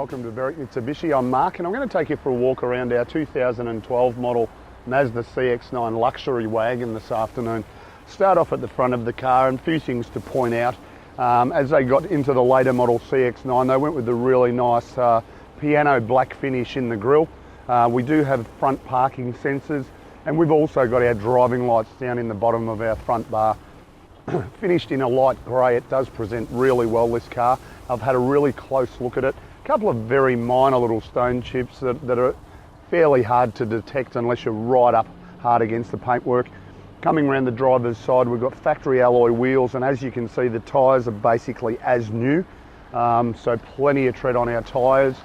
welcome to Berwick Mitsubishi. I'm Mark and I'm going to take you for a walk around our 2012 model Mazda CX9 luxury wagon this afternoon. Start off at the front of the car, and a few things to point out. As they got into the later model CX9, they went with the really nice piano black finish in the grille. We do have front parking sensors, and we've also got our driving lights down in the bottom of our front bar. Finished in a light grey. It does present really well, this car. I've had a really close look at it. A couple of very minor little stone chips that are fairly hard to detect unless you're right up hard against the paintwork. Coming around the driver's side, we've got factory alloy wheels, and as you can see, the tyres are basically as new. So plenty of tread on our tyres.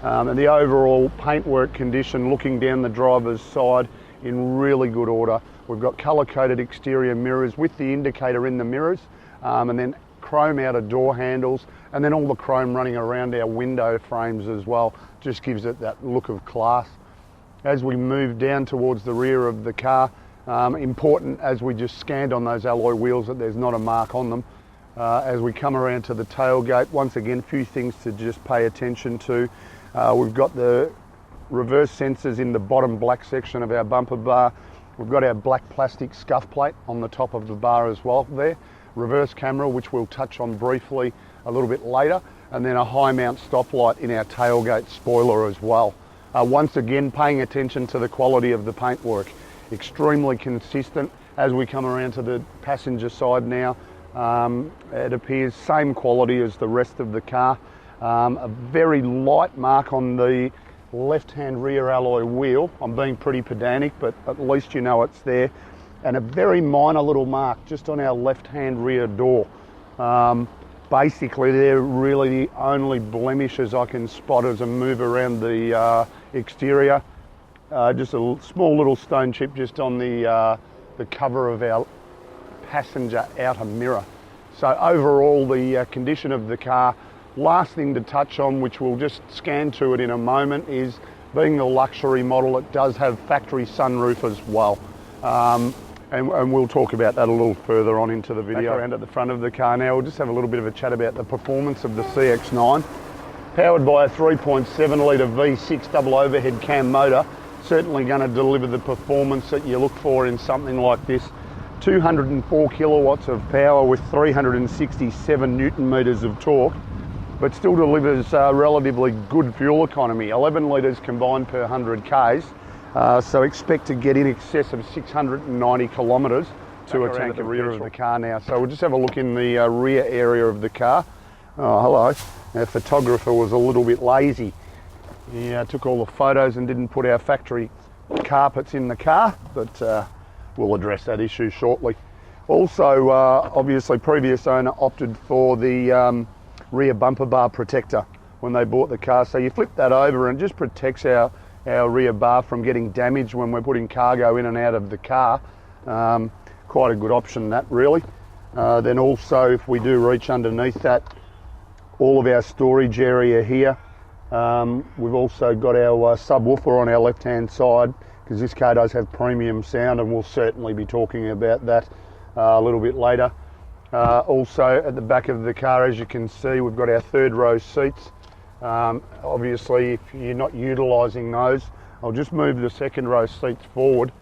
And the overall paintwork condition, looking down the driver's side, in really good order. We've got colour-coded exterior mirrors with the indicator in the mirrors, and then chrome outer door handles, and then all the chrome running around our window frames as well. Just gives it that look of class. As we move down towards the rear of the car, important as we just scanned on those alloy wheels that there's not a mark on them. As we come around to the tailgate, once again, a few things to just pay attention to. We've got the reverse sensors in the bottom black section of our bumper bar. We've got our black plastic scuff plate on the top of the bar as well there. Reverse camera, which we'll touch on briefly a little bit later, and then a high mount stoplight in our tailgate spoiler as well. Once again, paying attention to the quality of the paintwork. Extremely consistent. As we come around to the passenger side now, it appears same quality as the rest of the car. A very light mark on the left-hand rear alloy wheel. I'm being pretty pedantic, but at least you know it's there. And a very minor little mark just on our left-hand rear door. Basically, they're really the only blemishes I can spot as I move around the exterior. Just a small little stone chip just on the cover of our passenger outer mirror. So overall, the condition of the car. Last thing to touch on, which we'll just scan to it in a moment, is being the luxury model, it does have factory sunroof as well. And we'll talk about that a little further on into the video. Back around at the front of the car now, we'll just have a little bit of a chat about the performance of the CX9. Powered by a 3.7 litre V6 double overhead cam motor, certainly going to deliver the performance that you look for in something like this. 204 kilowatts of power with 367 newton meters of torque, but still delivers relatively good fuel economy, 11 litres combined per 100 Ks. So expect to get in excess of 690 kilometres to a tank at the rear of the car now. So we'll just have a look in the rear area of the car. Oh, hello. Our photographer was a little bit lazy. He took all the photos and didn't put our factory carpets in the car, but we'll address that issue shortly. Also, obviously, previous owner opted for the rear bumper bar protector when they bought the car. So you flip that over and it just protects our rear bar from getting damaged when we're putting cargo in and out of the car. Quite a good option, that, really. Then also, if we do reach underneath that, all of our storage area here. We've also got our subwoofer on our left hand side, because this car does have premium sound, and we'll certainly be talking about that a little bit later. Also at the back of the car, as you can see, we've got our third row seats. Obviously, if you're not utilising those, I'll just move the second row seats forward,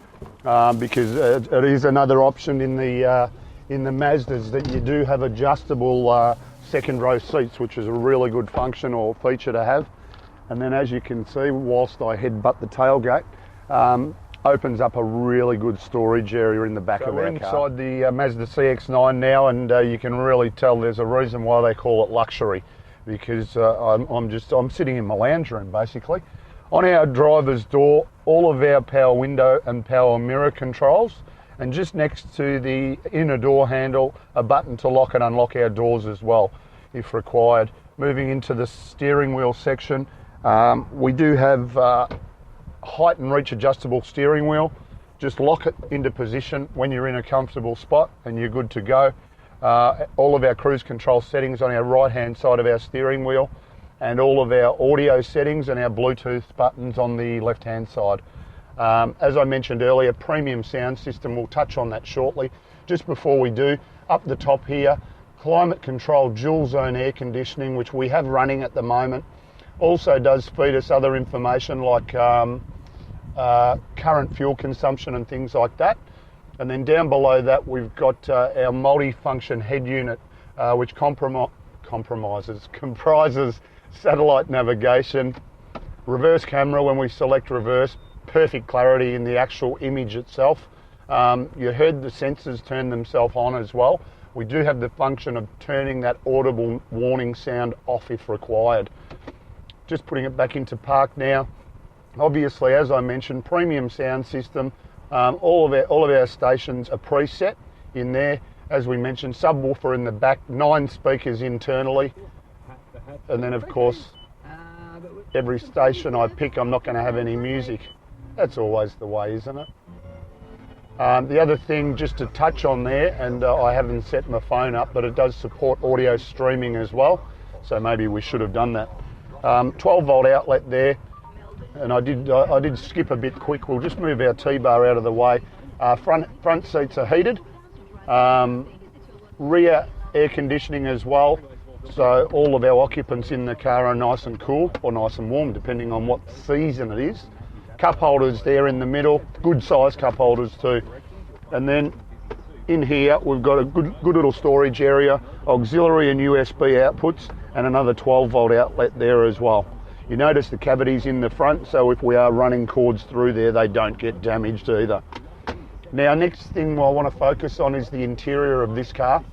because it is another option in the Mazdas that you do have adjustable second row seats, which is a really good function or feature to have. And then, as you can see, whilst I headbutt the tailgate, opens up a really good storage area in the back of our car. We're inside the Mazda CX9 now, and you can really tell there's a reason why they call it luxury, because I'm sitting in my lounge room basically. On our driver's door, all of our power window and power mirror controls, and just next to the inner door handle, a button to lock and unlock our doors as well, if required. Moving into the steering wheel section, we do have height and reach adjustable steering wheel. Just lock it into position when you're in a comfortable spot and you're good to go. All of our cruise control settings on our right hand side of our steering wheel, and all of our audio settings and our Bluetooth buttons on the left hand side. As I mentioned earlier, premium sound system, we'll touch on that shortly. Just before we do, up the top here, climate control dual zone air conditioning, which we have running at the moment. Also does feed us other information like current fuel consumption and things like that. And then down below that we've got our multi-function head unit, which comprises satellite navigation, reverse camera when we select reverse, perfect clarity in the actual image itself. You heard the sensors turn themselves on as well. We do have the function of turning that audible warning sound off if required. Just putting it back into park now. Obviously, as I mentioned, premium sound system. All of our stations are preset in there. As we mentioned, subwoofer in the back, 9 speakers internally. And then of course, every station I pick, I'm not going to have any music. That's always the way, isn't it? The other thing just to touch on there, and I haven't set my phone up, but it does support audio streaming as well. So maybe we should have done that. 12 volt outlet there. And I did skip a bit quick. We'll just move our T-bar out of the way. Front seats are heated. Rear air conditioning as well. So all of our occupants in the car are nice and cool or nice and warm, depending on what season it is. Cup holders there in the middle, good size cup holders too. And then in here we've got a good little storage area, auxiliary and USB outputs, and another 12 volt outlet there as well. You notice the cavities in the front, so if we are running cords through there, they don't get damaged either. Now, next thing I want to focus on is the interior of this car.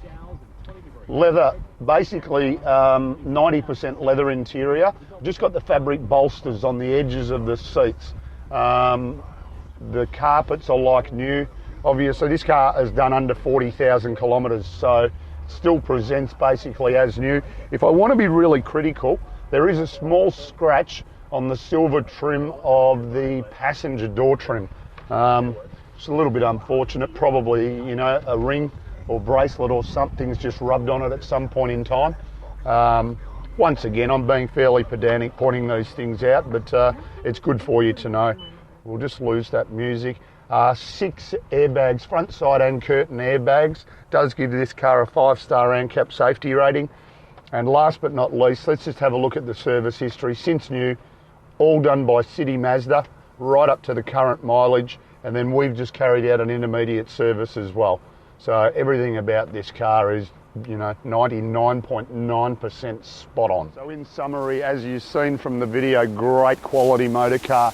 Leather, basically 90% leather interior. Just got the fabric bolsters on the edges of the seats. The carpets are like new. Obviously, this car has done under 40,000 kilometres, so still presents basically as new. If I want to be really critical, there is a small scratch on the silver trim of the passenger door trim. It's a little bit unfortunate, probably, you know, a ring or bracelet or something's just rubbed on it at some point in time. Once again, I'm being fairly pedantic pointing these things out, but it's good for you to know. We'll just lose that music. 6 airbags, front, side and curtain airbags. Does give this car a 5-star ANCAP safety rating. And last but not least, let's just have a look at the service history. Since new, all done by City Mazda, right up to the current mileage, and then we've just carried out an intermediate service as well. So everything about this car is, you know, 99.9% spot on. So in summary, as you've seen from the video, great quality motor car.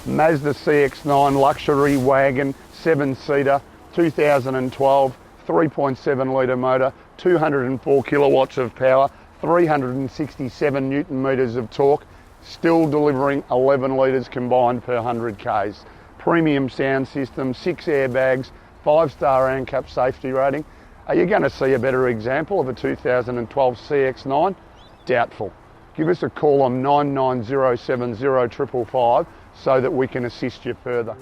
Mazda CX9 luxury wagon, 7-seater, 2012, 3.7 litre motor, 204 kilowatts of power, 367 newton meters of torque, still delivering 11 litres combined per 100 k's. Premium sound system, 6 airbags, 5-star ANCAP safety rating. Are you going to see a better example of a 2012 CX9? Doubtful. Give us a call on 99070 555 so that we can assist you further.